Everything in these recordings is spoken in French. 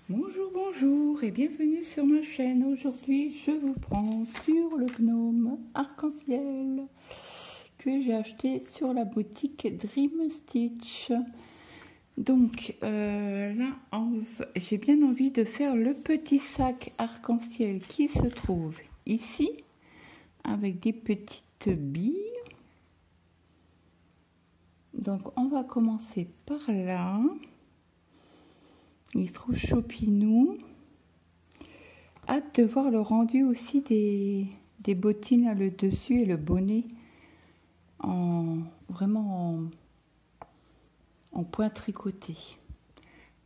Bonjour, bonjour et bienvenue sur ma chaîne. Aujourd'hui, je vous prends sur le gnome arc-en-ciel que j'ai acheté sur la boutique Dream Stitch. Donc là, j'ai bien envie de faire le petit sac arc-en-ciel qui se trouve ici avec des petites billes. Donc on va commencer par là. Il se trouve chopinou. Hâte de voir le rendu aussi des bottines, le dessus et le bonnet vraiment en point tricoté.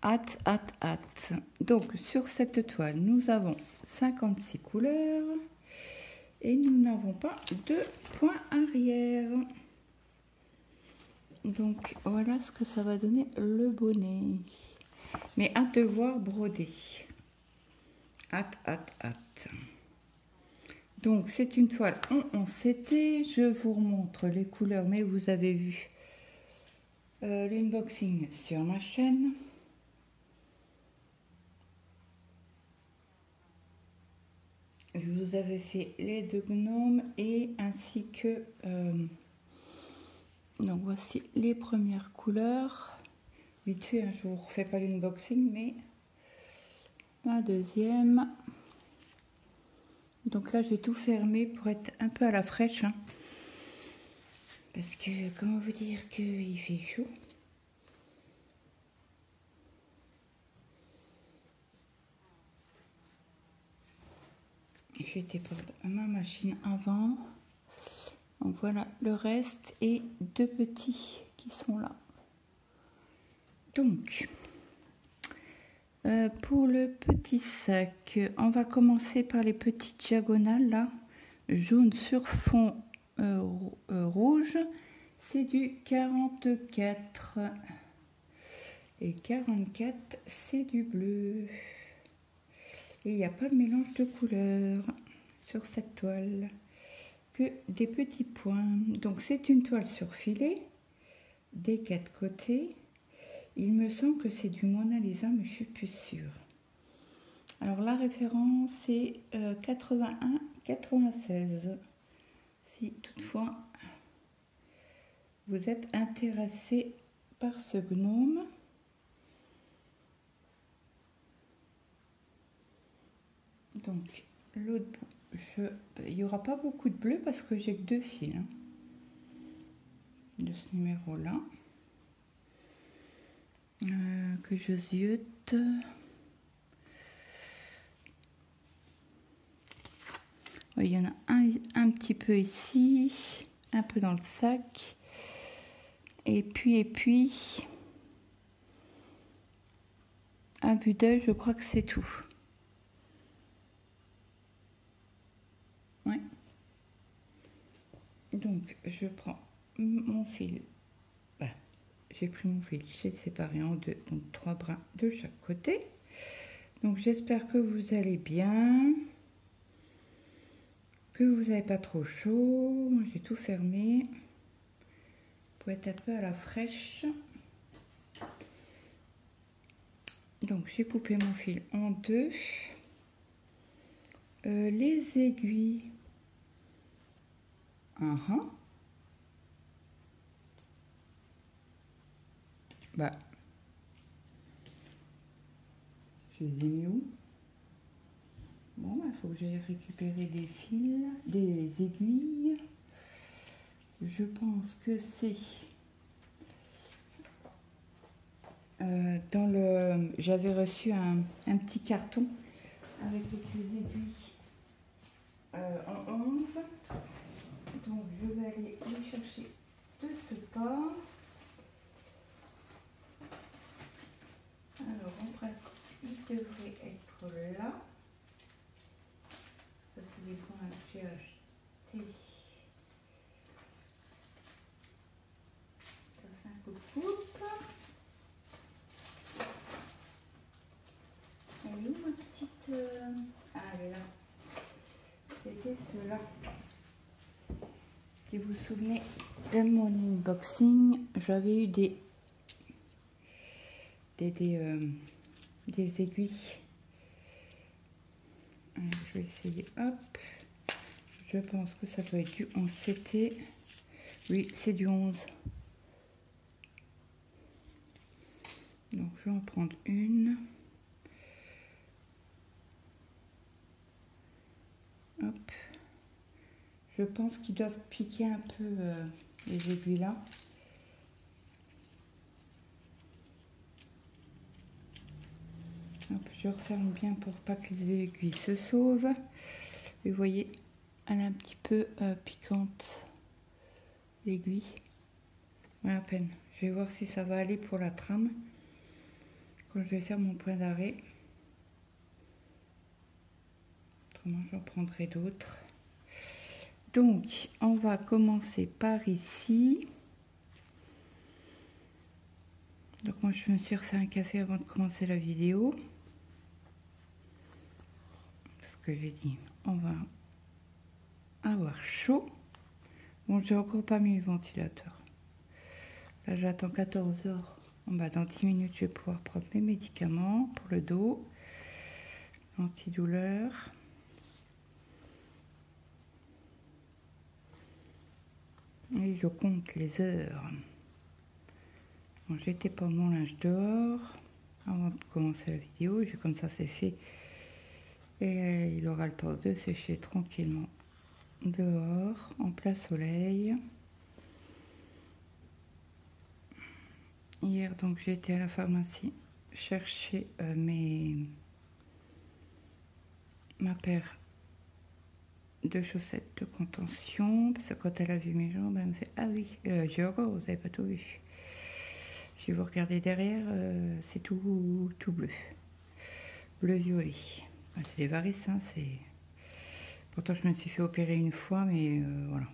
Hâte. Donc sur cette toile, nous avons 56 couleurs et nous n'avons pas de point arrière. Donc voilà ce que ça va donner le bonnet. Mais hâte de voir broder. Hâte. Donc c'est une toile en 11CT. Je vous remontre les couleurs, mais vous avez vu l'unboxing sur ma chaîne. Je vous avais fait les deux gnomes et ainsi que donc voici les premières couleurs. Vite fait, je vous refais pas l'unboxing, mais la deuxième. Donc là, j'ai tout fermé pour être un peu à la fraîche, hein, parce que comment vous dire qu'il fait chaud. J'étais pour ma machine avant. Donc voilà le reste et deux petits qui sont là. Donc pour le petit sac, on va commencer par les petites diagonales là, jaune sur fond rouge. C'est du 44 et 44 c'est du bleu. Et il n'y a pas de mélange de couleurs sur cette toile, que des petits points. Donc c'est une toile sur filet des quatre côtés. Il me semble que c'est du Mona Lisa, mais je suis plus sûre. Alors la référence c'est 81-96. Si toutefois vous êtes intéressé par ce gnome. Donc l'autre bout, il n'y aura pas beaucoup de bleu parce que j'ai que deux fils hein, de ce numéro là. Que je ziote. Il y en a un petit peu ici, un peu dans le sac, et puis à vue d'œil, je crois que c'est tout. Ouais. Donc je prends mon fil. J'ai pris mon fil, j'ai séparé en deux, donc 3 brins de chaque côté. Donc j'espère que vous allez bien, que vous n'avez pas trop chaud. Moi j'ai tout fermé pour être un peu à la fraîche. Donc j'ai coupé mon fil en deux. Les aiguilles. Bah, je les ai mis où? Bon, il faut que j'aille récupérer des fils, des aiguilles. Je pense que c'est dans le... J'avais reçu un petit carton avec les aiguilles en 11. Donc je vais aller les chercher de ce pas. Alors on prend, il devrait être là. Ça c'est des points que j'ai achetés. Ça fait un coup de coupe. Elle est où ma petite... Ah elle est là. C'était ceux-là. Si vous vous souvenez de mon unboxing, j'avais eu des des aiguilles. Alors, je vais essayer, hop. Je pense que ça doit être du 11 CT. Oui, c'est du 11. Donc, je vais en prendre une. Hop. Je pense qu'ils doivent piquer un peu les aiguilles là. Hop, je referme bien pour pas que les aiguilles se sauvent. Et vous voyez, elle est un petit peu piquante, l'aiguille. Ouais, à peine. Je vais voir si ça va aller pour la trame. Quand je vais faire mon point d'arrêt. Autrement, j'en prendrai d'autres. Donc, on va commencer par ici. Donc, moi, je me suis refait un café avant de commencer la vidéo. Parce que j'ai dit, on va avoir chaud. Bon, j'ai encore pas mis le ventilateur. Là, j'attends 14 h. Bon, bah, dans 10 minutes, je vais pouvoir prendre mes médicaments pour le dos. Antidouleur. Et je compte les heures. Bon, j'étais pas mon linge dehors avant de commencer la vidéo. Comme ça, c'est fait. Et il aura le temps de sécher tranquillement dehors, en plein soleil. Hier, donc, j'ai été à la pharmacie chercher ma paire de chaussettes de contention. Parce que quand elle a vu mes jambes, elle me fait « Ah oui, j'ai encore, vous n'avez pas tout vu. » Je vais vous regarder derrière, c'est tout bleu. Bleu-violet. Ah, c'est les varices, hein, c'est... Pourtant, je me suis fait opérer une fois, mais voilà.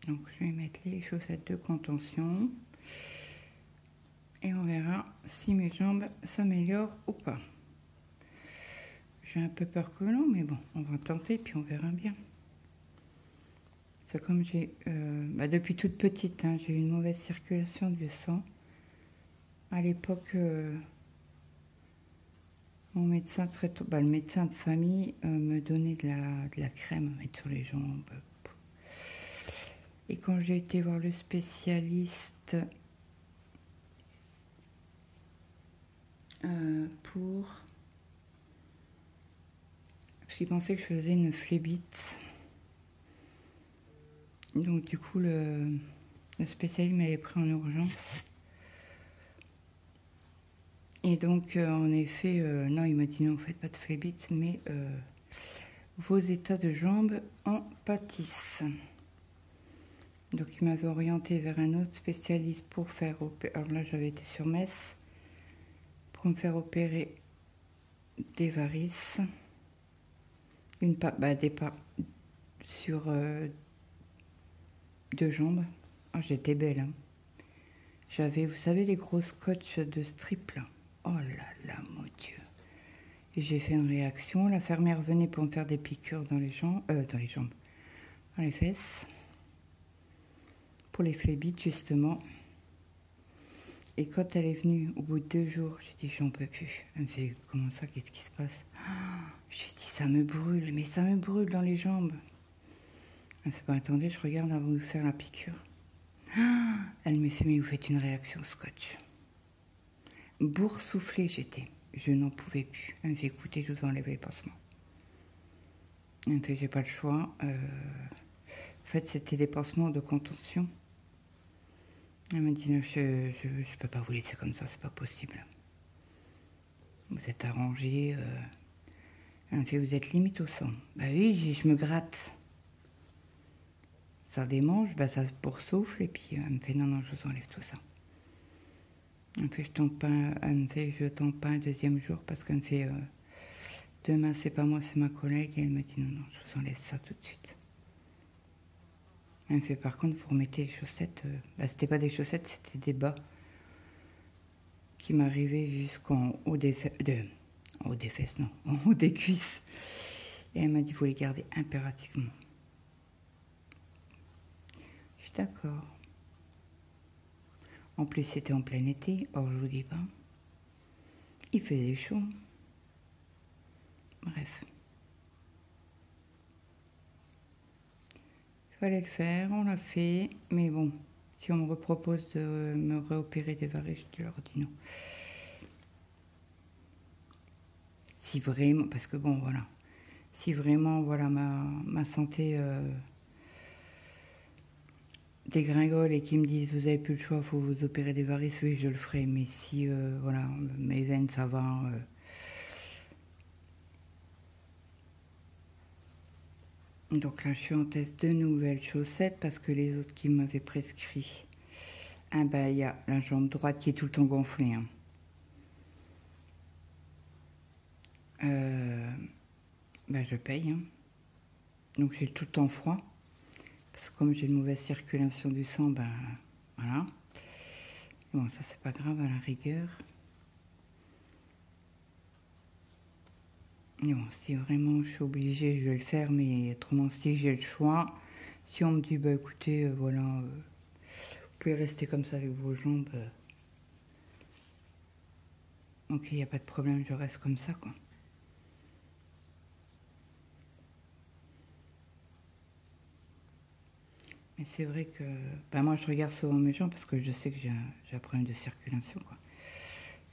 Donc, je vais mettre les chaussettes de contention. Et on verra si mes jambes s'améliorent ou pas. J'ai un peu peur que non, mais bon, on va tenter, puis on verra bien. C'est comme j'ai... depuis toute petite, hein, j'ai eu une mauvaise circulation du sang. À l'époque... mon médecin le médecin de famille me donnait de la crème à mettre sur les jambes. Et quand j'ai été voir le spécialiste parce qu'il pensait que je faisais une phlébite. Donc du coup le spécialiste m'avait pris en urgence. Et donc, en effet, non, il m'a dit non, faites pas de phlébite, mais vos états de jambes en pâtissent. Donc, il m'avait orienté vers un autre spécialiste pour faire opérer. Alors là, j'avais été sur Metz pour me faire opérer des varices. Des pas sur 2 jambes. Oh, j'étais belle, hein. J'avais, vous savez, les gros scotch de strip, là. Oh là là, mon Dieu. Et j'ai fait une réaction. L'infirmière venait pour me faire des piqûres dans les jambes, dans les fesses. Pour les phlébites, justement. Et quand elle est venue, au bout de 2 jours, j'ai dit, j'en peux plus. Elle me fait, comment ça, qu'est-ce qui se passe? J'ai dit, ça me brûle, mais ça me brûle dans les jambes. Elle me fait, bah, attendez, je regarde avant de vous faire la piqûre. Elle me fait, mais vous faites une réaction scotch. Boursouflée j'étais, je n'en pouvais plus. Elle me fait, écoutez, je vous enlève les pansements. Elle me fait, j'ai pas le choix. En fait, c'était des pansements de contention. Elle m'a dit, je peux pas vous laisser comme ça, c'est pas possible. Vous êtes arrangé. Elle me fait, vous êtes limite au sang. Bah oui, je me gratte. Ça démange, bah ça boursoufle, et puis elle me fait, non, je vous enlève tout ça. Elle me fait, je tente pas un 2e jour parce qu'elle me fait, demain c'est pas moi, c'est ma collègue. Et elle me dit, non, je vous enlève ça tout de suite. Elle me fait, par contre, vous remettez les chaussettes. C'était pas des chaussettes, c'était des bas qui m'arrivaient jusqu'en haut des fesses. En haut des fesses, non, en haut des cuisses. Et elle m'a dit, vous les gardez impérativement. Je suis d'accord. En plus, c'était en plein été. Or, je vous dis pas. Il faisait chaud. Bref. Il fallait le faire, on l'a fait. Mais bon, si on me repropose de me réopérer des varices, je leur dis non. Si vraiment, parce que bon, voilà. Si vraiment, voilà, ma santé dégringole et qu'ils me disent vous avez plus le choix, il faut vous opérer des varices, oui, je le ferai. Mais si, voilà, mes veines, ça va. Donc là, je suis en test de nouvelles chaussettes parce que les autres qui m'avaient prescrit, ah ben, il y a la jambe droite qui est tout le temps gonflée. Hein. Ben, je paye. Hein. Donc j'ai tout le temps froid. Parce que comme j'ai une mauvaise circulation du sang, ben voilà. Bon, ça c'est pas grave à la rigueur. Mais bon, si vraiment je suis obligée, je vais le faire. Mais autrement, si j'ai le choix, si on me dit, bah écoutez, voilà, vous pouvez rester comme ça avec vos jambes. Ok, il n'y a pas de problème, je reste comme ça, quoi. Mais c'est vrai que bah moi je regarde souvent mes jambes parce que je sais que j'ai un problème de circulation, quoi.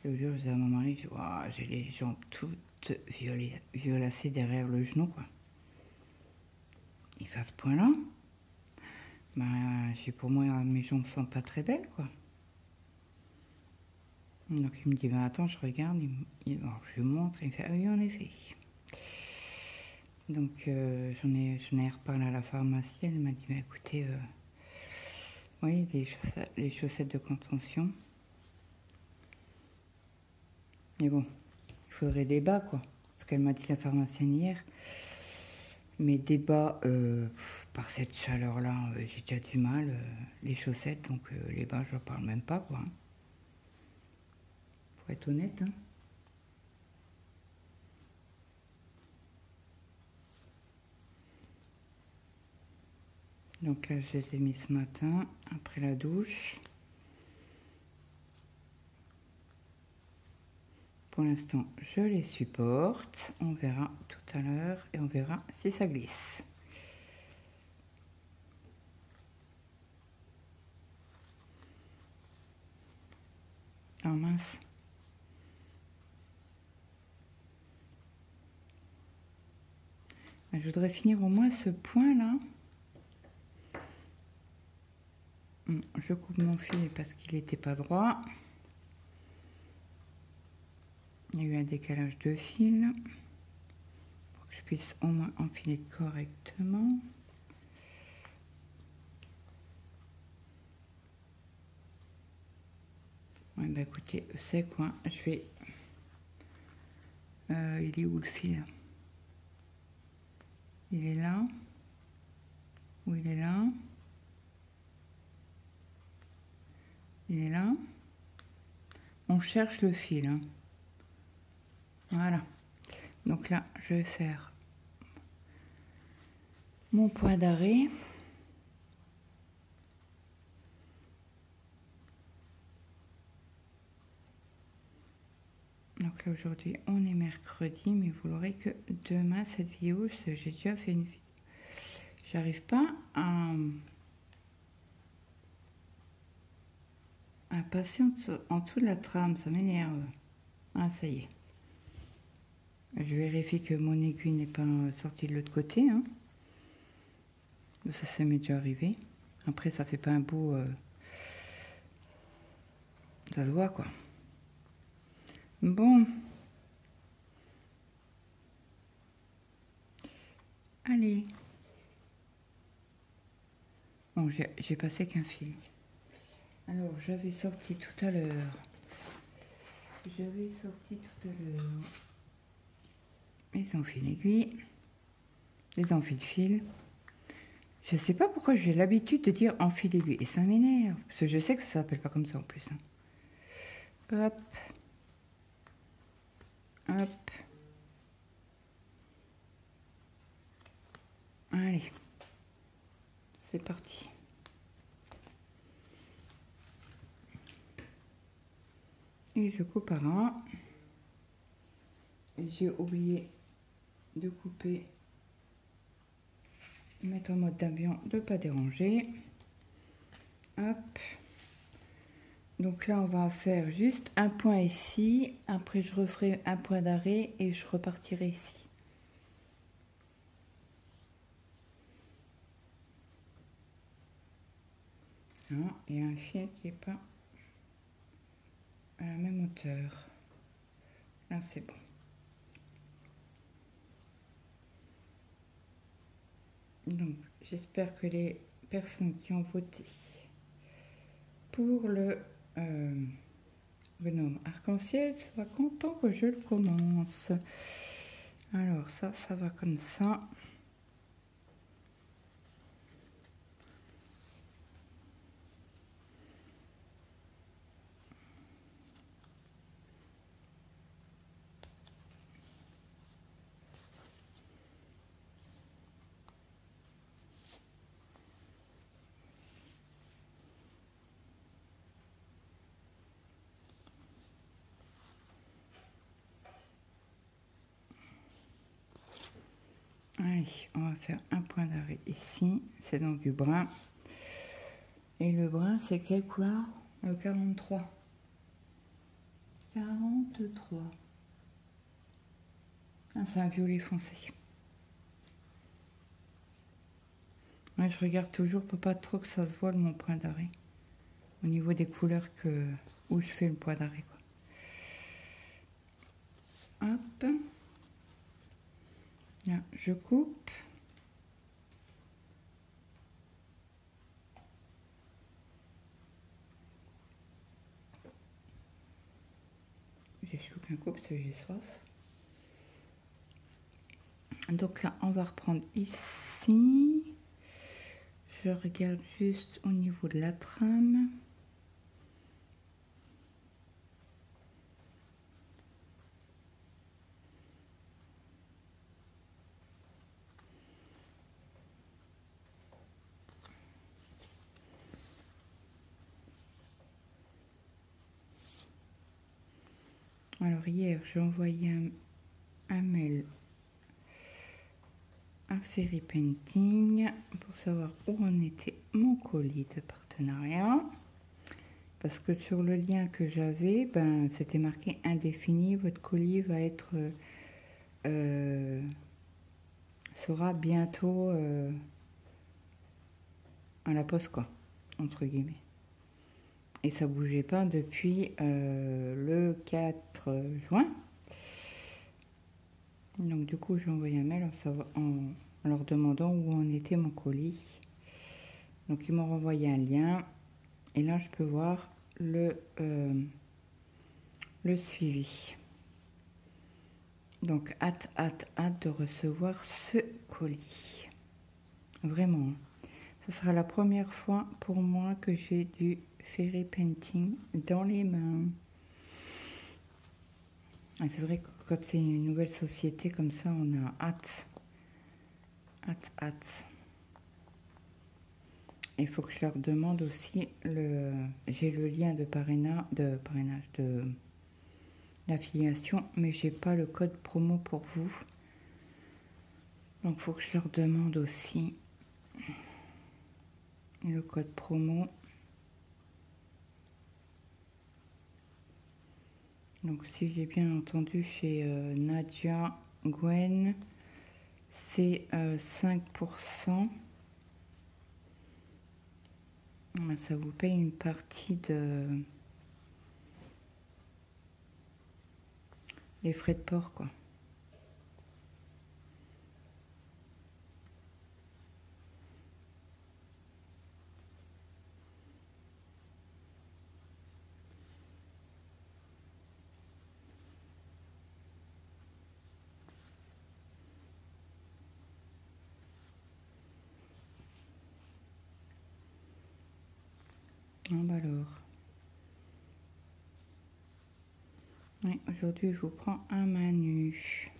Et au jour, je disais à mon mari, je dis, wow, j'ai les jambes toutes violacées derrière le genou, quoi. Il fait à ce point-là. Bah, pour moi, mes jambes sont pas très belles, quoi. Donc il me dit, bah attends, je regarde, alors, je lui montre, il me fait, ah oui, en effet. Donc j'en ai reparlé à la pharmacienne, elle m'a dit, bah écoutez, oui, les chaussettes de contention. Mais bon, il faudrait des bas, quoi. Ce qu'elle m'a dit la pharmacienne hier. Mais des bas, par cette chaleur-là, j'ai déjà du mal. Les chaussettes, donc les bas, je ne parle même pas, quoi. Faut être honnête, hein. Donc là, je les ai mis ce matin, après la douche. Pour l'instant, je les supporte. On verra tout à l'heure et on verra si ça glisse. Ah mince. Je voudrais finir au moins ce point-là. Je coupe mon fil parce qu'il n'était pas droit. Il y a eu un décalage de fil pour que je puisse au moins enfiler correctement. Ouais, bah écoutez, c'est quoi? Je vais. Il est où le fil? Il est là. Ou il est là? Il est là. On cherche le fil. Hein. Voilà. Donc là, je vais faire mon point d'arrêt. Donc là, aujourd'hui, on est mercredi, mais vous l'aurez que demain, cette vidéo. J'ai déjà fait une vidéo. J'arrive pas à passer en dessous de la trame. Ça m'énerve. Ah, ça y est. Je vérifie que mon aiguille n'est pas sortie de l'autre côté. Hein. Ça m'est déjà arrivé. Après, ça fait pas un bout... ça se voit, quoi. Bon. Allez. Bon, j'ai passé qu'un fil. Alors, j'avais sorti tout à l'heure. Les enfils aiguilles. Les enfils fil. Je sais pas pourquoi j'ai l'habitude de dire enfil aiguille. Et ça m'énerve. Parce que je sais que ça s'appelle pas comme ça en plus. Hein. Hop. Hop. Allez. C'est parti. Et je coupe par un. Et j'ai oublié de couper, mettre en mode d'avion, de ne pas déranger. Hop. Donc là, on va faire juste un point ici. Après, je referai un point d'arrêt et je repartirai ici. Non, il y a un fil qui n'est pas à la même hauteur. Là, c'est bon. Donc, j'espère que les personnes qui ont voté pour le bonhomme arc-en-ciel soient contents que je le commence. Alors, ça va comme ça. Allez, on va faire un point d'arrêt ici. C'est donc du brun. Et le brun, c'est quelle couleur? Le 43. 43. Ah, c'est un violet foncé. Moi, je regarde toujours pour pas trop que ça se voile mon point d'arrêt. Au niveau des couleurs où je fais le point d'arrêt. Hop. Là, je coupe. J'ai chaud qu'un coup parce que j'ai soif. Donc là, on va reprendre ici. Je regarde juste au niveau de la trame. Alors hier, j'ai envoyé un mail à Ferry Painting pour savoir où en était mon colis de partenariat. Parce que sur le lien que j'avais, ben, c'était marqué indéfini, votre colis va être sera bientôt à la poste, quoi, entre guillemets. Et ça bougeait pas depuis le 4 juin. Donc du coup, j'ai envoyé un mail en leur demandant où en était mon colis. Donc ils m'ont renvoyé un lien. Et là, je peux voir le suivi. Donc, hâte de recevoir ce colis. Vraiment. Ce sera la première fois pour moi que j'ai du Ferry Painting dans les mains. C'est vrai que quand c'est une nouvelle société comme ça, on a hâte. Hâte. Il faut que je leur demande aussi j'ai le lien de parrainage, de l'affiliation, mais j'ai pas le code promo pour vous. Donc il faut que je leur demande aussi le code promo. Donc si j'ai bien entendu chez Nadia Gwen, c'est 5%. Ça vous paye une partie des frais de port, quoi. Ah bah alors. Oui, aujourd'hui je vous prends un manu.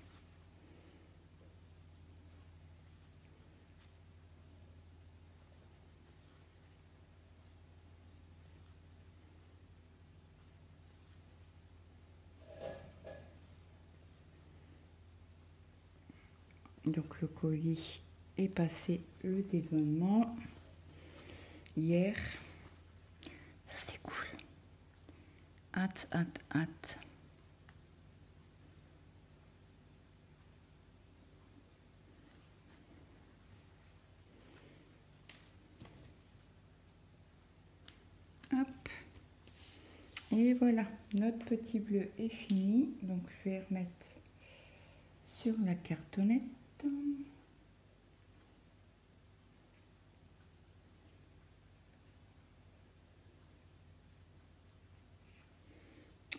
Donc le colis est passé le dédouanement hier. Ça c'est cool. Hâte, hâte, hâte. Hop. Et voilà, notre petit bleu est fini. Donc je vais remettre sur la cartonnette.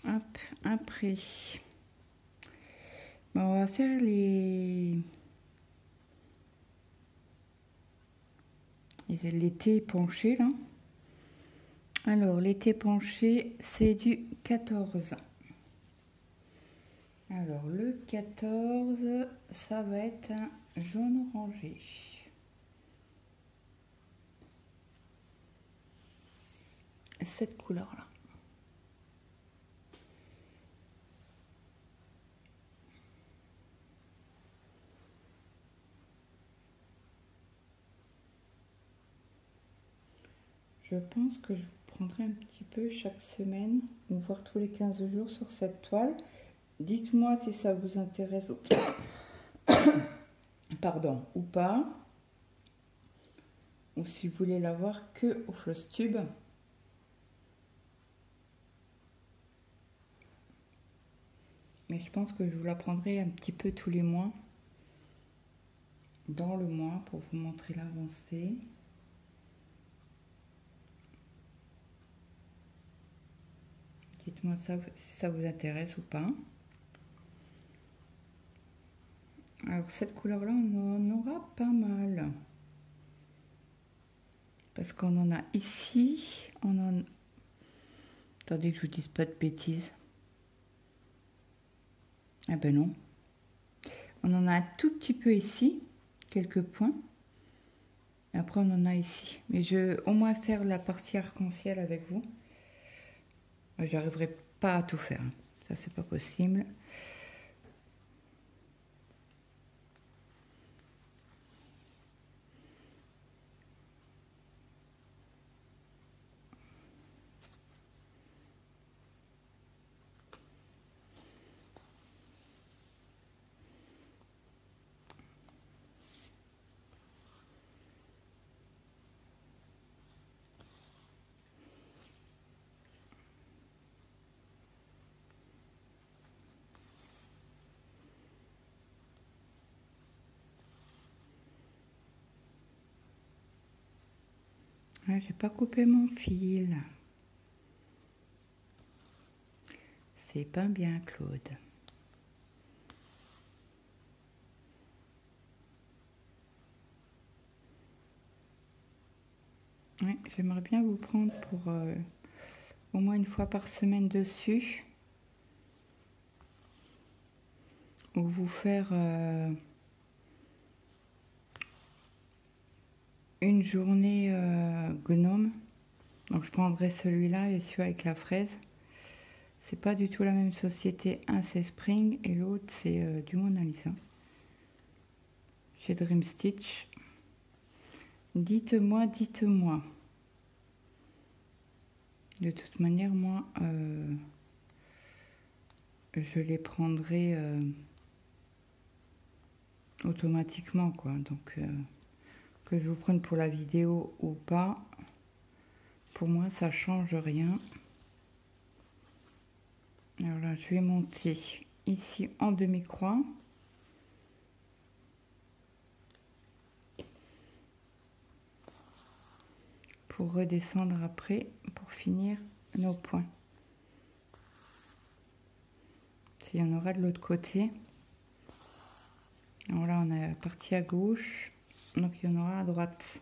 Hop, après, bon, on va faire les thés penchés là. Alors, les thés penchés, c'est du 14. Alors, le 14, ça va être un jaune orangé. Cette couleur-là. Je pense que je vous prendrai un petit peu chaque semaine, ou voire tous les 15 jours sur cette toile. Dites-moi si ça vous intéresse ou... Pardon, ou pas. Ou si vous voulez l'avoir que au floss tube. Mais je pense que je vous la prendrai un petit peu tous les mois. Dans le mois pour vous montrer l'avancée. Dites-moi ça, si ça vous intéresse ou pas. Alors cette couleur-là, on en aura pas mal. Parce qu'on en a ici, on en... Attendez que je vous dise pas de bêtises. Ah ben non. On en a un tout petit peu ici, quelques points. Et après on en a ici. Mais je vais au moins faire la partie arc-en-ciel avec vous. J'arriverai pas à tout faire. Ça c'est pas possible. J'ai pas coupé mon fil. C'est pas bien, Claude. Ouais, j'aimerais bien vous prendre pour au moins une fois par semaine dessus. Ou vous faire une journée gnome. Donc je prendrai celui-là et celui avec la fraise. C'est pas du tout la même société. Un c'est Spring et l'autre c'est du Mona Lisa. Chez Dream Stitch. Dites-moi, dites-moi. De toute manière, moi, je les prendrai automatiquement, quoi. Donc, que je vous prenne pour la vidéo ou pas, pour moi, ça change rien. Alors là, je vais monter ici en demi-croix. Pour redescendre après, pour finir nos points. Il y en aura de l'autre côté. Alors là, on est parti à gauche, donc il y en aura à droite.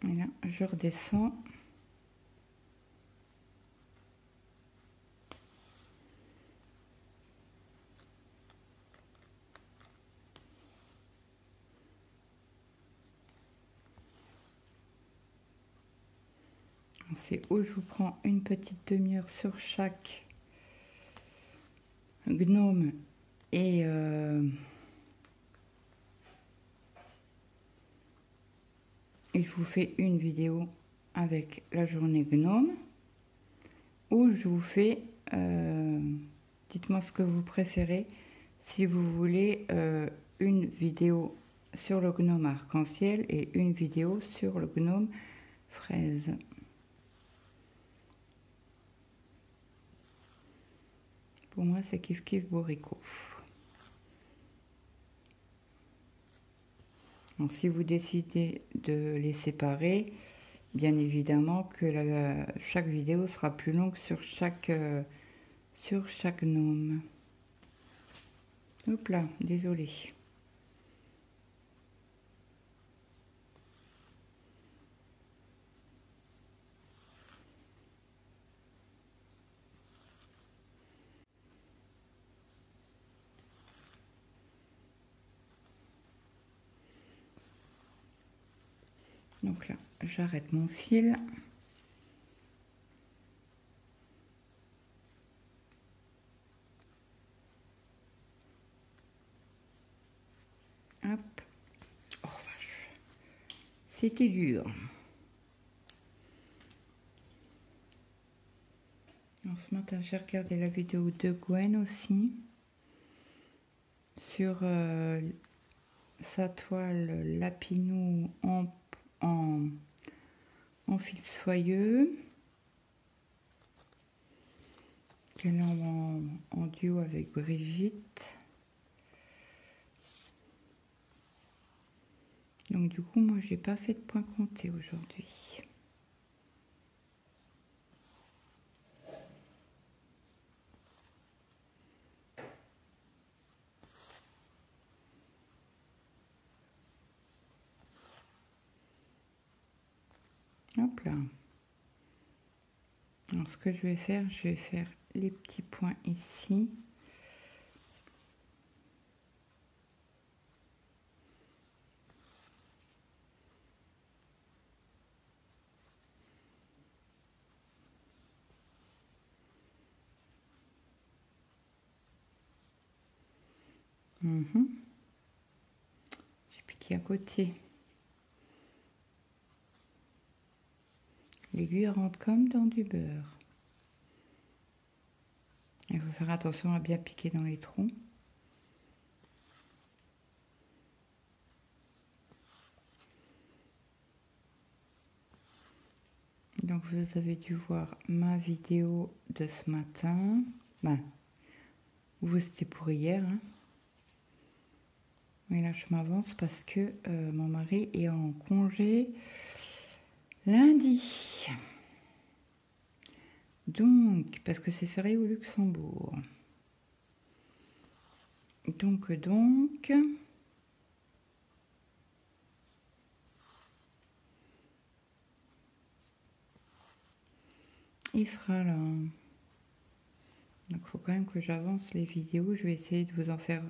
Et là, je redescends. C'est où je vous prends une petite demi-heure sur chaque gnome et je vous fais une vidéo avec la journée gnome, où je vous fais, dites-moi ce que vous préférez, si vous voulez une vidéo sur le gnome arc-en-ciel et une vidéo sur le gnome fraise. Pour moi, c'est kiff kiff bourricot. Donc, si vous décidez de les séparer, bien évidemment que chaque vidéo sera plus longue sur chaque gnome. Hop là, désolé. Donc là, j'arrête mon fil. Hop. Oh vache. C'était dur. Alors, ce matin, j'ai regardé la vidéo de Gwen aussi. Sur sa toile Lapinou en fil soyeux. Qu'elle est en duo avec Brigitte. Donc du coup, moi, j'ai pas fait de point compté aujourd'hui. Hop là. Alors, ce que je vais faire les petits points ici. J'ai piqué à côté. L'aiguille rentre comme dans du beurre. Il faut faire attention à bien piquer dans les troncs. Donc vous avez dû voir ma vidéo de ce matin. Ben, vous c'était pour hier. Hein. Mais là je m'avance parce que mon mari est en congé lundi. Donc, parce que c'est férié au Luxembourg. Donc, il sera là. Donc, il faut quand même que j'avance les vidéos. Je vais essayer de vous en faire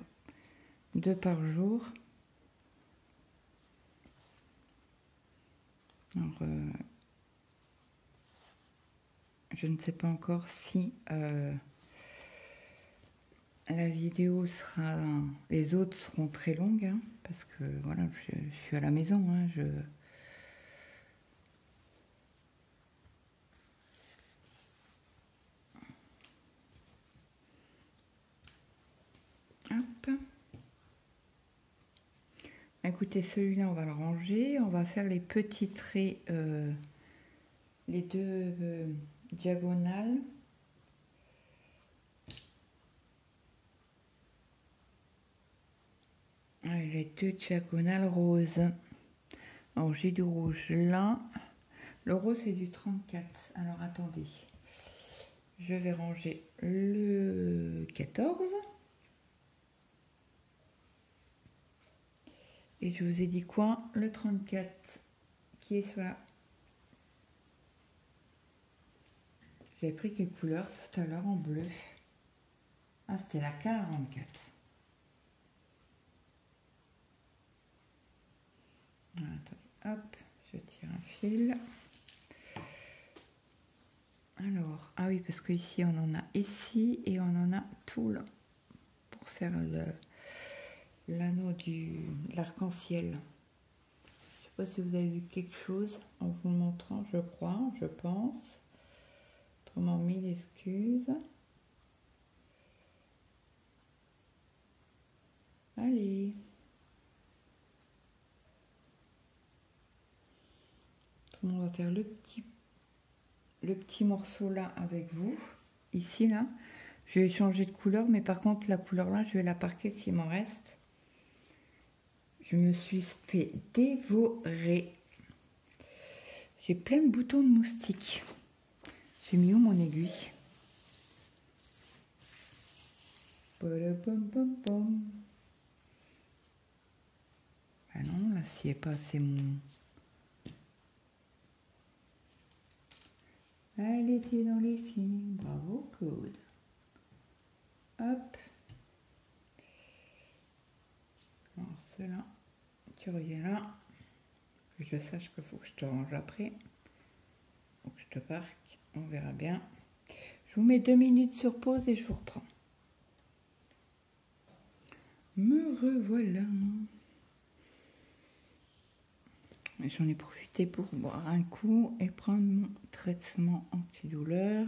2 par jour. Alors, je ne sais pas encore si la vidéo sera... Les autres seront très longues, hein, parce que voilà, je suis à la maison. Hein, Hop. Écoutez, celui-là, on va le ranger. On va faire les petits traits, les 2 diagonales. Les 2 diagonales roses. Alors, j'ai du rouge là. Le rose, c'est du 34. Alors, attendez. Je vais ranger le 14. Et je vous ai dit quoi? Le 34 qui est sur la... J'avais pris quelle couleur tout à l'heure en bleu? Ah, c'était la 44. Attendez, hop, je tire un fil. Alors, ah oui, parce qu'ici, on en a ici et on en a tout là pour faire l'anneau de l'arc-en-ciel. Je sais pas si vous avez vu quelque chose en vous le montrant, je crois, je pense. Autrement, mille excuses. Allez. On va faire le petit morceau là avec vous. Ici, là. Je vais changer de couleur, mais par contre, la couleur là, je vais la parquer s'il m'en reste. Je me suis fait dévorer. J'ai plein de boutons de moustiques. J'ai mis où mon aiguille? Ah non, là, s'il n'y est pas assez mon... Elle était dans les films. Bravo, Claude. Hop. Alors, cela, tu reviens là. Que je sache qu'il faut que je te range après. Faut que je te parque. On verra bien. Je vous mets 2 minutes sur pause et je vous reprends. Me revoilà. J'en ai profité pour boire un coup et prendre mon traitement antidouleur.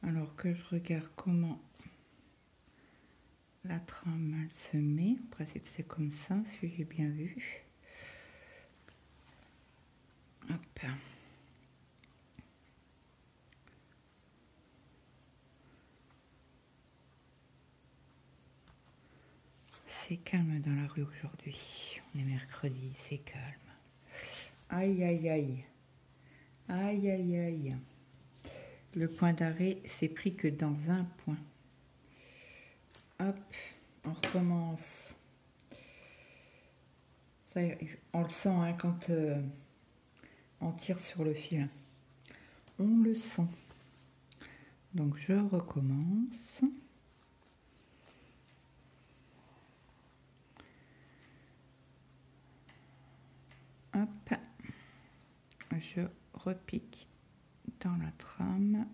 Alors que je regarde comment la trame elle se met. En principe c'est comme ça, si j'ai bien vu. Hop. C'est calme dans la rue aujourd'hui. On est mercredi, c'est calme. Aïe aïe aïe. Aïe aïe aïe. Le point d'arrêt c'est pris que dans un point. Hop, on recommence. Ça, on le sent hein, quand on tire sur le fil. On le sent. Donc je recommence. Hop, je repique dans la trame.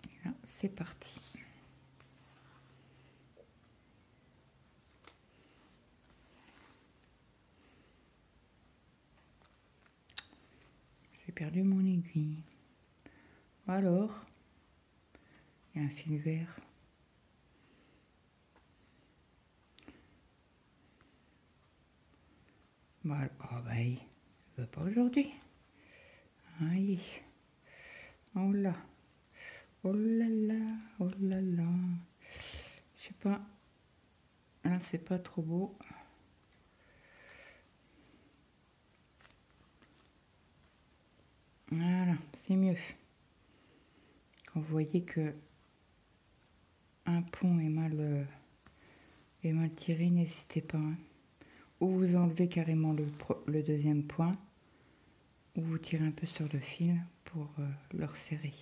Et là, c'est parti. J'ai perdu mon aiguille. Alors, il y a un fil vert. Voilà. Oh bah, il ne veut pas aujourd'hui. Aïe. Oh là. Oh là là. Oh là là. Je sais pas. Là, c'est pas trop beau. Voilà, c'est mieux. Quand vous voyez que un pont est mal tiré, n'hésitez pas. Hein. Ou vous enlevez carrément le deuxième point, ou vous tirez un peu sur le fil pour le resserrer.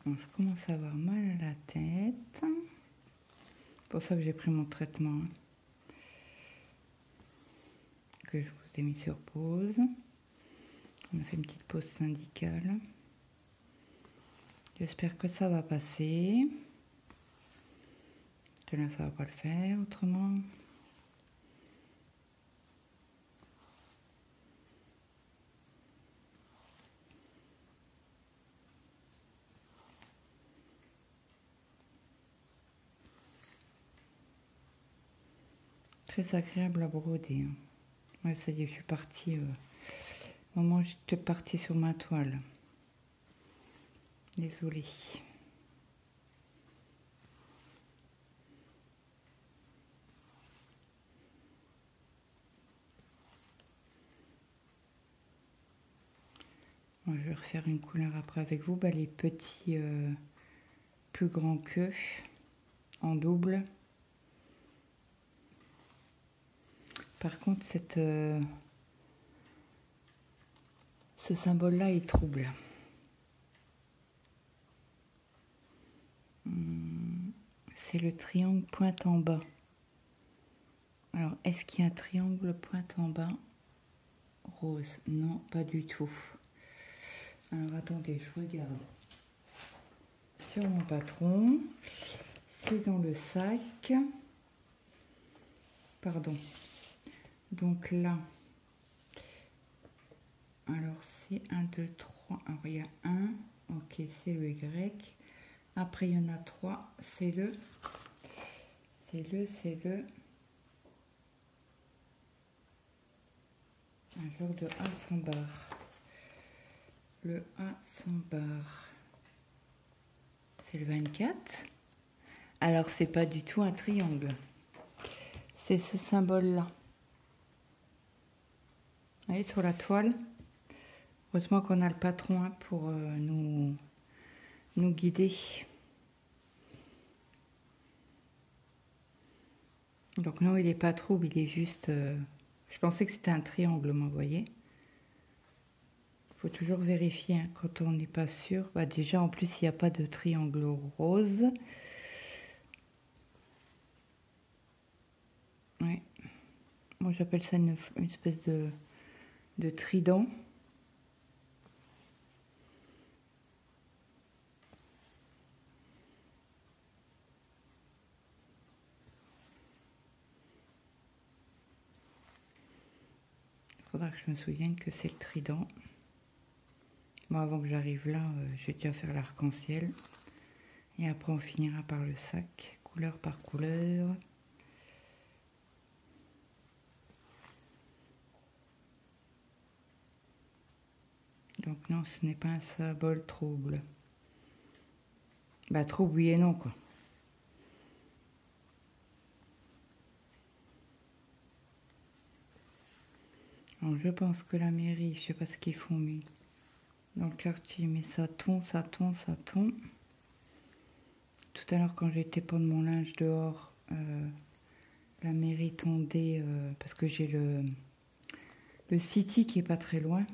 Bon, je commence à avoir mal à la tête. C'est pour ça que j'ai pris mon traitement. Hein, que je vous ai mis sur pause. On a fait une petite pause syndicale. J'espère que ça va passer. Que là, ça va pas le faire autrement. Très agréable à broder. Hein. Ouais, ça y est, je suis partie. Au moment où j'étais partie sur ma toile. Désolée. Bon, je vais refaire une couleur après avec vous. Bah, les petits plus grands que en double. Par contre, ce symbole-là est trouble. c'est le triangle pointe en bas. Alors, est-ce qu'il y a un triangle pointe en bas rose? Non, pas du tout. Alors, attendez, je regarde. Sur mon patron, c'est dans le sac. Pardon. Donc là, alors c'est 1, 2, 3. Alors, il y a 1. Ok, c'est le Y. Après, il y en a 3. C'est le... un genre de A sans barre. Le A sans barre. C'est le 24. Alors, c'est pas du tout un triangle. C'est ce symbole-là. Vous voyez, sur la toile. Heureusement qu'on a le patron hein, pour nous guider. Donc non, il n'est pas trouble, il est juste... je pensais que c'était un triangle, moi, vous voyez. Il faut toujours vérifier hein, quand on n'est pas sûr. Bah, déjà, en plus, il n'y a pas de triangle rose. Ouais. Moi, j'appelle ça une espèce de trident. Il faudra que je me souvienne que c'est le trident. Bon, avant que j'arrive là, je vais déjà faire l'arc-en-ciel. Et après, on finira par le sac, couleur par couleur. Donc non, ce n'est pas un symbole trouble. Bah trouble, oui et non, quoi. Alors, je pense que la mairie, je sais pas ce qu'ils font, mais dans le quartier, mais ça tombe, ça tombe, ça tombe. Tout à l'heure, quand j'étais pendre mon linge dehors, la mairie tondait, parce que j'ai le City qui est pas très loin.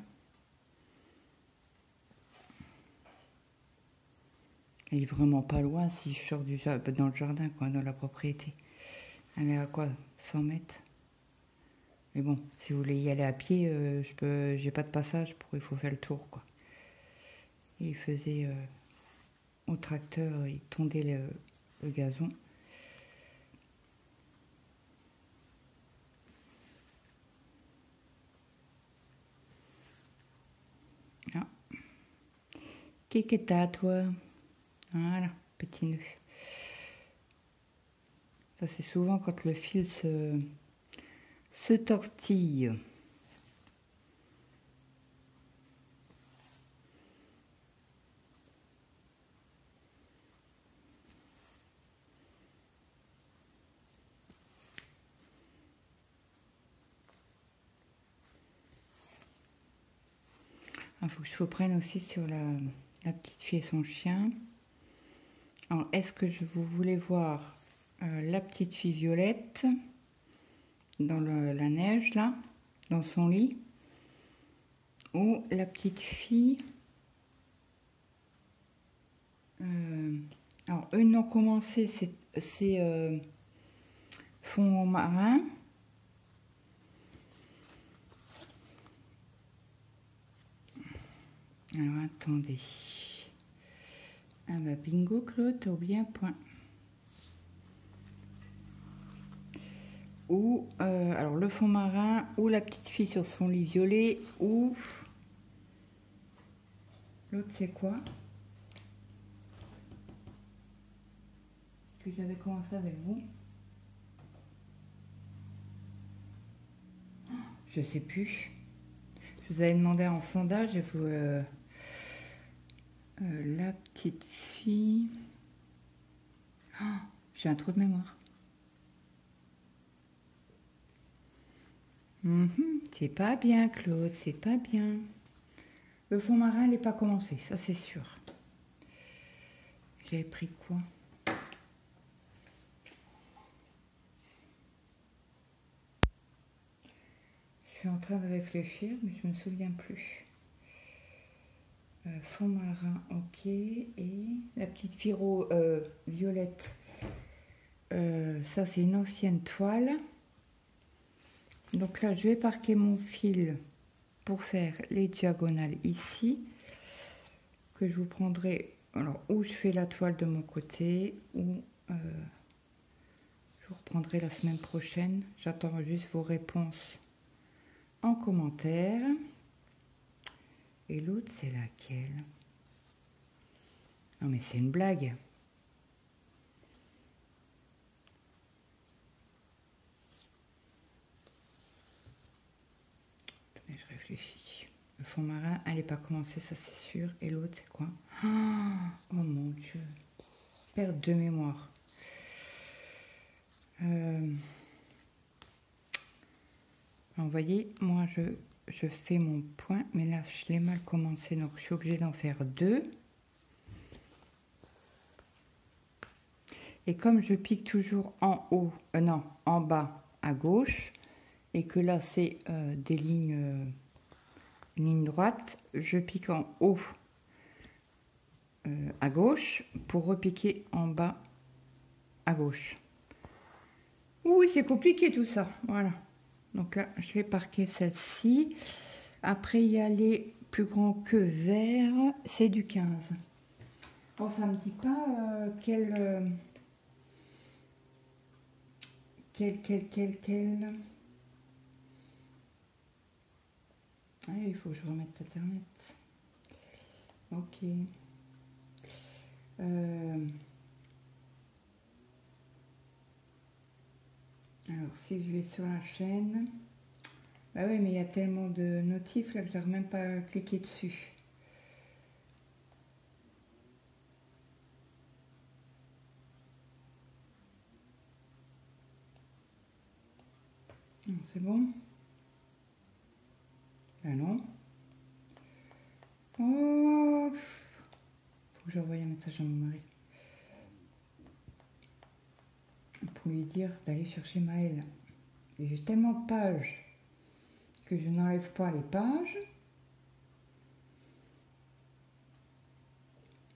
Il est vraiment pas loin si je sors dans le jardin, quoi, dans la propriété. Elle est à quoi, 100 mètres? Mais bon, si vous voulez y aller à pied, j'ai pas de passage il faut faire le tour, quoi. Et il faisait au tracteur, il tondait le gazon. Ah. Qu'est-ce que t'as, toi? Voilà, petit nœud. Ça, c'est souvent quand le fil se tortille. Il faut que je vous prenne aussi sur la petite fille et son chien. Alors, est-ce que vous voulez voir la petite fille Violette dans la neige, là, dans son lit, ou la petite fille... alors, eux n'ont commencé, c'est fond marin. Alors, attendez. Ah bah bingo, Claude, t'as oublié un point. Ou, alors, le fond marin, ou la petite fille sur son lit violet, ou... L'autre, c'est quoi? Que j'avais commencé avec vous. Je sais plus. Je vous avais demandé en sondage et vous... la petite fille... Oh, j'ai un trou de mémoire. C'est pas bien, Claude, c'est pas bien. Le fond marin, il n'est pas commencé, ça c'est sûr. J'avais pris quoi? Je suis en train de réfléchir, mais je ne me souviens plus. Fond marin, ok. Et la petite fille violette. ça c'est une ancienne toile. Donc là je vais parquer mon fil pour faire les diagonales ici, que je vous prendrai, alors où je fais la toile de mon côté, ou je vous reprendrai la semaine prochaine. J'attends juste vos réponses en commentaire. Et l'autre c'est laquelle? Non mais c'est une blague. Attendez, je réfléchis. Le fond marin, elle n'est pas commencée, ça c'est sûr. Et l'autre c'est quoi? Oh mon Dieu. Perte de mémoire. Vous voyez, moi je fais mon point, mais là je l'ai mal commencé, donc je suis obligée d'en faire deux. Et comme je pique toujours en haut, non, en bas à gauche, et que là c'est des lignes, une ligne droite, je pique en haut à gauche pour repiquer en bas à gauche. Oui, c'est compliqué tout ça, voilà. Donc là, je vais parquer celle-ci. Après, il y a les plus grands que vert, c'est du 15. Bon, ça me dit pas quel... Ah, il faut que je remette internet. Ok. Alors, si je vais sur la chaîne... Bah oui, mais il y a tellement de notifs là que j'arrive même pas à cliquer dessus. C'est bon? Ah non. Oh, faut que j'envoie un message à mon mari pour lui dire d'aller chercher Maëlle. Et j'ai tellement de pages que je n'enlève pas les pages.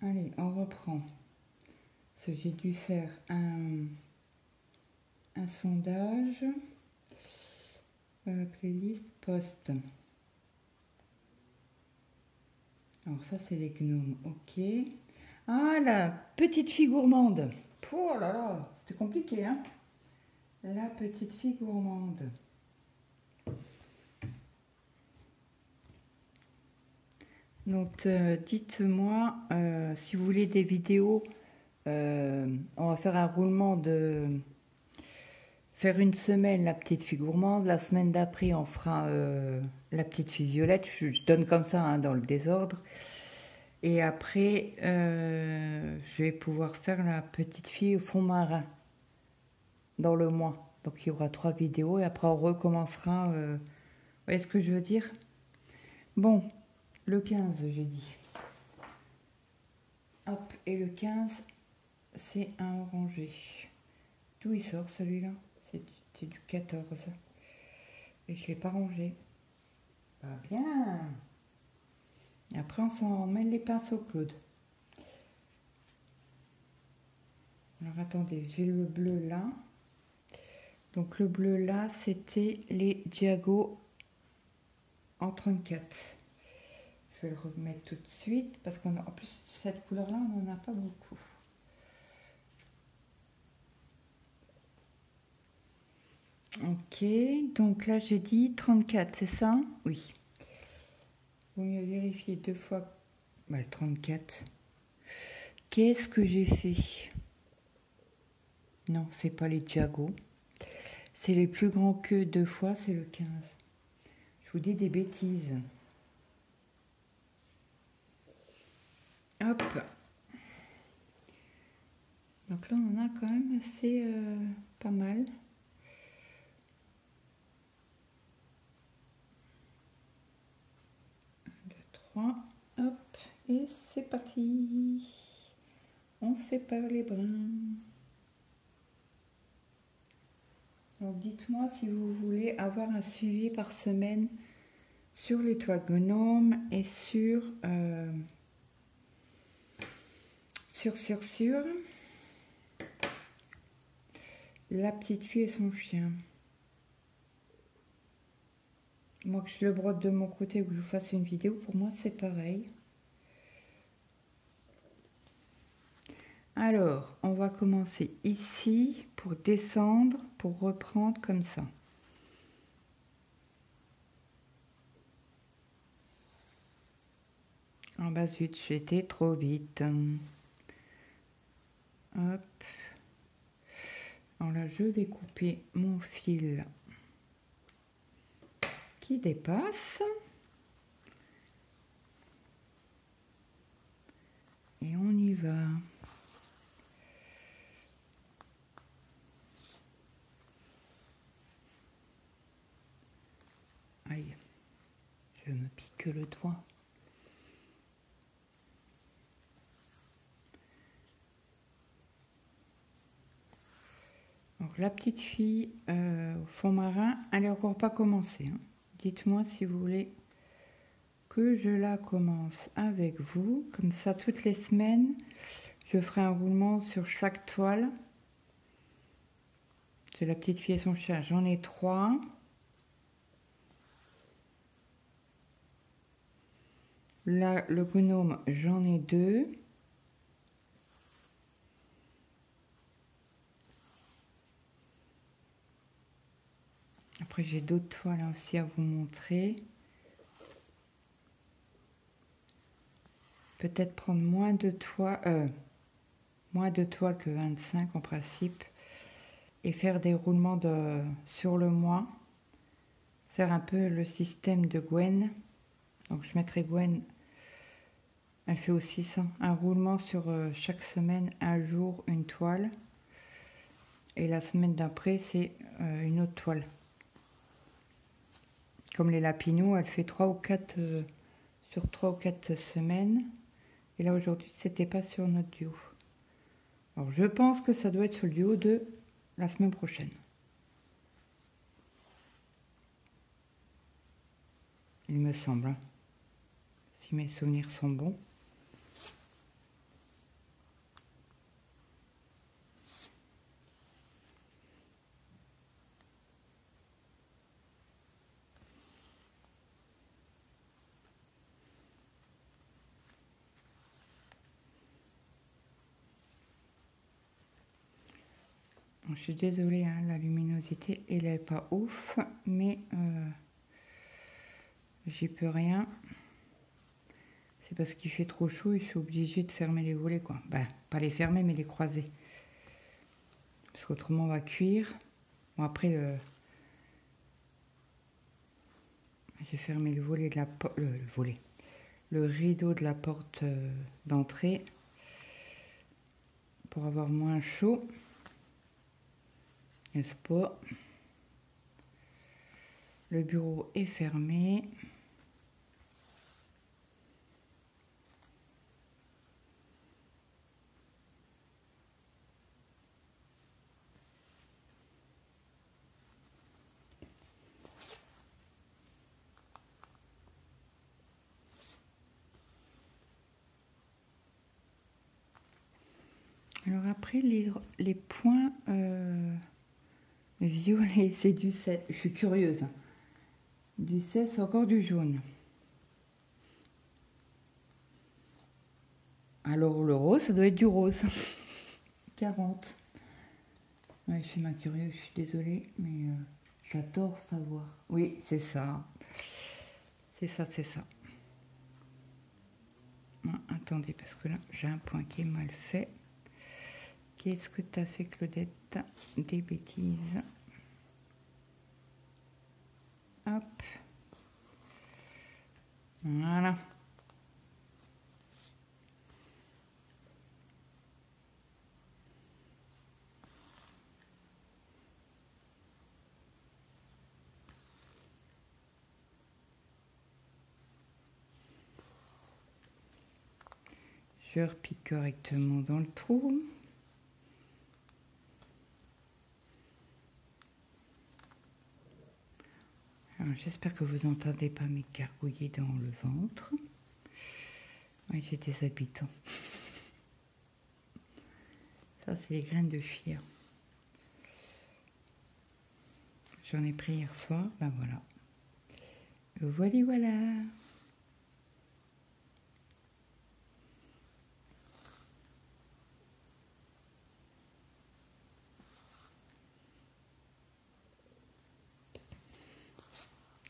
Allez, on reprend. Parce que j'ai dû faire un sondage. Playlist post. Alors ça c'est les gnomes, ok. Ah la petite fille gourmande. Oh là là, c'était compliqué hein. La petite fille gourmande. Donc dites-moi si vous voulez des vidéos. On va faire un roulement de faire une semaine la petite fille gourmande. La semaine d'après on fera la petite fille violette. Je donne comme ça hein, dans le désordre. Et après je vais pouvoir faire la petite fille au fond marin dans le mois. Donc il y aura 3 vidéos et après on recommencera. Vous voyez ce que je veux dire? Bon, le 15 j'ai dit. Hop, et le 15 c'est un orangé. D'où il sort celui-là? C'est du 14. Et je ne l'ai pas rangé. Pas bien. Et après on s'en mêle les pinceaux, Claude. Alors attendez, j'ai le bleu là. Donc le bleu là, c'était les diagos en 34. Je vais le remettre tout de suite parce qu'en plus cette couleur là, on n'en a pas beaucoup. Ok, donc là j'ai dit 34, c'est ça? Oui. Vaut mieux vérifier 2 fois. Bah, 34. Qu'est-ce que j'ai fait? Non, c'est pas les diagos. C'est les plus grands que 2 fois, c'est le 15. Je vous dis des bêtises. Hop. Donc là, on en a quand même assez pas mal. Hop, et c'est parti. On sépare les brins. Donc dites-moi si vous voulez avoir un suivi par semaine sur les toiles gnomes et sur La petite fille et son chien. Moi, que je le brode de mon côté ou que je vous fasse une vidéo, pour moi, c'est pareil. Alors, on va commencer ici pour descendre, pour reprendre comme ça. Ah bah zut, j'étais trop vite. Hop. Alors là, je vais couper mon fil qui dépasse. Et on y va. Aïe, je me pique le doigt. Donc la petite fille au fond marin, elle n'est encore pas commencée. Hein. Dites-moi si vous voulez que je la commence avec vous. Comme ça, toutes les semaines, je ferai un roulement sur chaque toile. C'est la petite fille et son chat, j'en ai 3. Là, le gnome, j'en ai 2. Après, j'ai d'autres toiles aussi à vous montrer. Peut-être prendre moins de toiles que 25 en principe. Et faire des roulements sur le mois. Faire un peu le système de Gwen. Donc, je mettrai Gwen. Elle fait aussi ça. Un roulement sur chaque semaine, un jour, une toile. Et la semaine d'après, c'est une autre toile. Comme les lapinous, elle fait 3 ou 4 sur 3 ou 4 semaines. Et là, aujourd'hui, c'était pas sur notre duo. Alors, je pense que ça doit être sur le duo de la semaine prochaine. Il me semble. Hein. Si mes souvenirs sont bons. Je suis désolée, hein, la luminosité, elle est pas ouf, mais j'y peux rien. C'est parce qu'il fait trop chaud et je suis obligée de fermer les volets, quoi. Ben, pas les fermer, mais les croiser. Parce qu'autrement, on va cuire. Bon, après, j'ai fermé le volet de la porte, le rideau de la porte d'entrée pour avoir moins chaud. N'est-ce pas? Le bureau est fermé. Alors après, les points violets, c'est du 7. Je suis curieuse. Du 16, c'est encore du jaune. Alors le rose, ça doit être du rose. 40. Ouais, je suis ma curieuse, je suis désolée, mais j'adore savoir. Oui, c'est ça. C'est ça, c'est ça. Ah, attendez, parce que là, j'ai un point qui est mal fait. Qu'est-ce que t'as fait, Claudette? Des bêtises. Hop. Voilà. Je repique correctement dans le trou. J'espère que vous n'entendez pas mes gargouiller dans le ventre. Oui, j'ai des habitants. Ça, c'est les graines de chia. J'en ai pris hier soir, ben voilà. Voilà, voilà.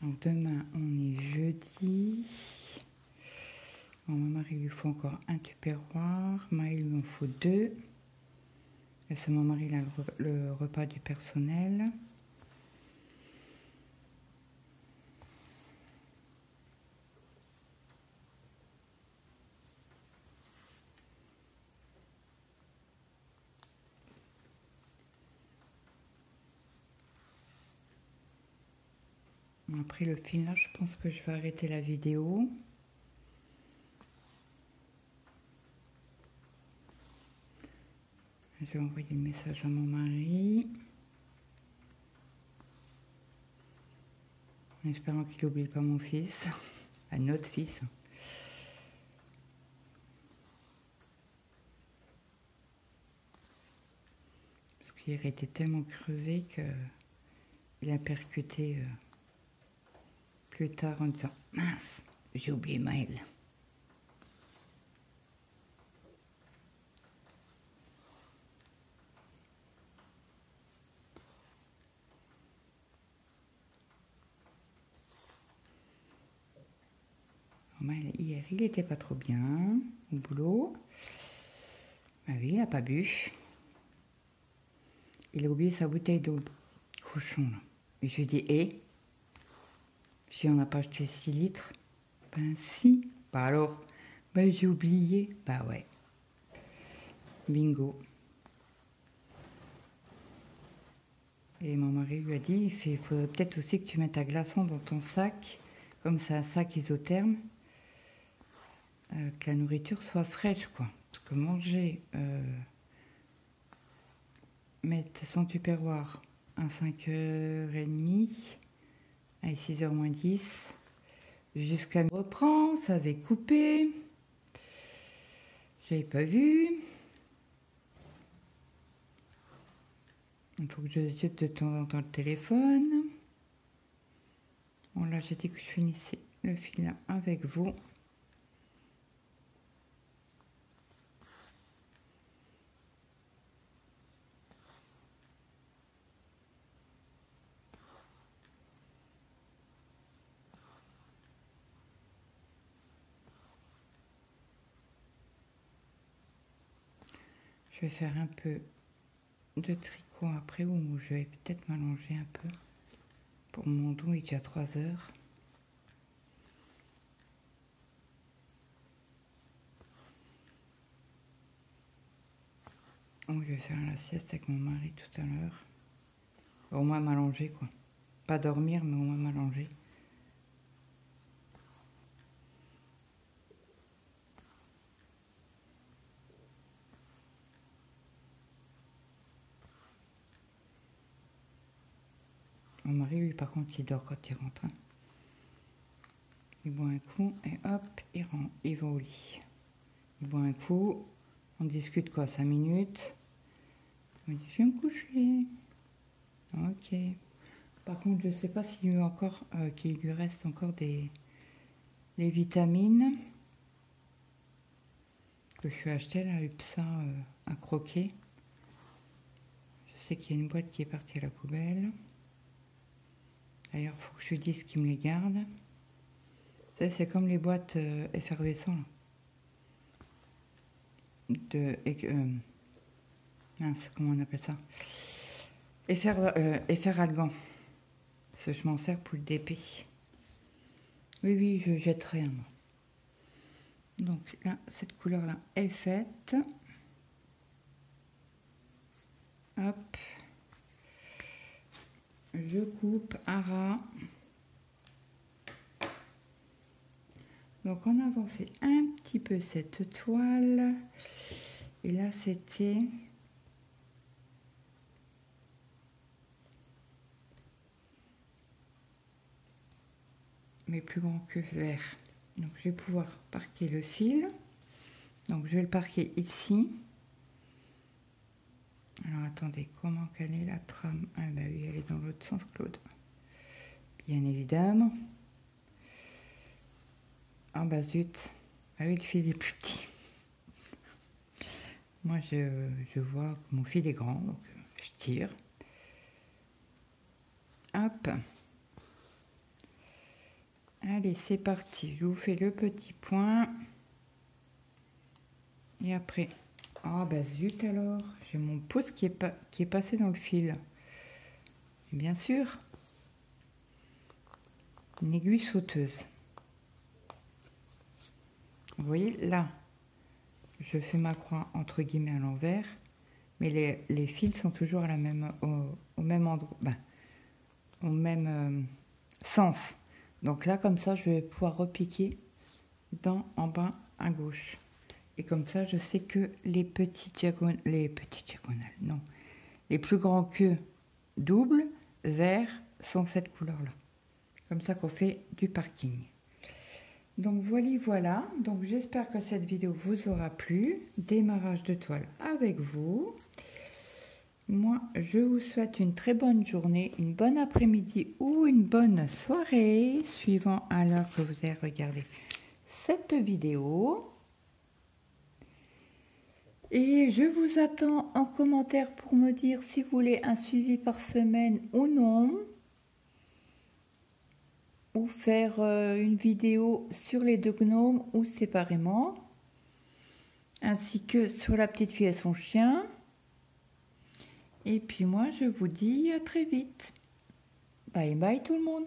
Donc demain, on est jeudi. Bon, mon mari lui faut encore un tupperware. Maël lui en faut 2. Et c'est mon mari, il a le repas du personnel. Après le film là, je pense que je vais arrêter la vidéo. Je vais envoyer le message à mon mari. En espérant qu'il n'oublie pas mon fils. À notre fils. Parce qu'hier était tellement crevé qu'il a percuté plus tard en disant « Mince, j'ai oublié Maël ». Maël, hier, il n'était pas trop bien au boulot. Bah oui, il n'a pas bu. Il a oublié sa bouteille d'eau. Cochon, là. Et je lui ai dit, si on n'a pas acheté 6 litres, ben si. Bah alors, ben j'ai oublié. Bah ouais. Bingo. Et mon mari lui a dit, il faudrait peut-être aussi que tu mettes un glaçon dans ton sac, comme c'est un sac isotherme, que la nourriture soit fraîche, quoi. Parce que manger, mettre son tupperware à 5h30, à 6h moins 10, jusqu'à reprend, ça avait coupé, j'avais pas vu. Il faut que je jette de temps en temps le téléphone. Bon là j'ai dit que je finissais le fil avec vous. Je vais faire un peu de tricot après où je vais peut-être m'allonger un peu. Pour mon dos, il est déjà 3 heures. Donc je vais faire la sieste avec mon mari tout à l'heure. Au moins m'allonger quoi. Pas dormir mais au moins m'allonger. Mon mari lui par contre il dort quand il rentre. Hein. Il boit un coup et hop il va au lit. Il boit un coup, on discute quoi 5 minutes. Il me dit je vais me coucher. Ok. Par contre je sais pas s'il lui reste encore des vitamines que je suis acheté là, UPSA à croquer. Je sais qu'il y a une boîte qui est partie à la poubelle. D'ailleurs, il faut que je lui dise qu'il me les garde. C'est comme les boîtes effervescentes. Mince, comment on appelle ça? Efferalgan. Parce que je m'en sers pour le DP. Oui, oui, je jetterai un. Donc là, cette couleur-là est faite. Hop. Je coupe à ras. Donc on a avancé un petit peu cette toile. Et là, c'était... mais plus grand que vert. Donc je vais pouvoir parquer le fil. Donc je vais le parquer ici. Alors attendez, comment qu'elle est la trame? Ah bah oui, elle est dans l'autre sens, Claude. Bien évidemment. Ah bah zut. Ah oui, le fil est plus petit. Moi, je vois que mon fil est grand, donc je tire. Hop. Allez, c'est parti. Je vous fais le petit point. Et après... Ah bah zut alors. J'ai mon pouce qui est passé dans le fil. Et bien sûr. Une aiguille sauteuse. Vous voyez, là, je fais ma croix entre guillemets à l'envers. Mais les fils sont toujours à la même, au même endroit. Ben, au même sens. Donc là, comme ça, je vais pouvoir repiquer en bas à gauche. Et comme ça, je sais que les petites diagonales, non, les plus grands queues doubles, verts, sont cette couleur-là. Comme ça qu'on fait du parking. Donc voilà. Donc j'espère que cette vidéo vous aura plu. Démarrage de toile avec vous. Moi, je vous souhaite une très bonne journée, une bonne après-midi ou une bonne soirée, suivant à l'heure que vous avez regardé cette vidéo. Et je vous attends en commentaire pour me dire si vous voulez un suivi par semaine ou non. Ou faire une vidéo sur les deux gnomes ou séparément. Ainsi que sur la petite fille et son chien. Et puis moi, je vous dis à très vite. Bye bye tout le monde.